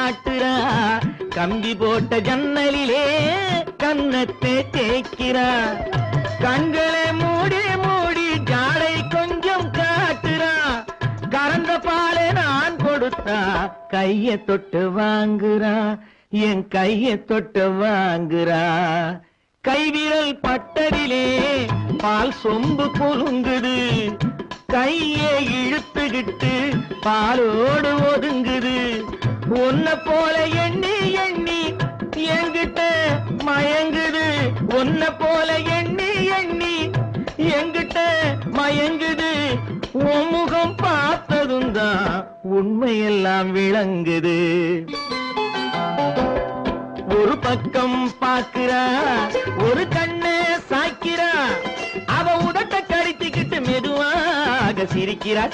காட்டுறா, கம்பி போட்ட ஜன்னலிலே கன்னத்தை தேய்க்கிறா, கண்களை மூடி மூடி ஜாடை கொஞ்சம் காட்டுறா, கறந்த பாலை நான் கொடுத்தா கைய தொட்டு வாங்குறா, என் கைய தொட்டு வாங்குறா. கைவிரல் பட்டதிலே பால் சொம்பு குலுங்குது, கையை இழுத்துக்கிட்டு பாலோடு ஒதுங்குது. உன்னை போல எண்ணி எண்ணி என்கிட்ட மயங்குது, உன்னை போல எண்ணி எண்ணி என்கிட்ட மயங்குது. உன் முகம் பார்த்ததும் தான் உண்மையெல்லாம் விளங்குது. ஒரு பக்கம் பாக்குறா, ஒரு கண்ணை சாய்க்கிறா, அவ உதட்ட கடித்துக்கிட்டு மெதுவாக சிரிக்கிறா.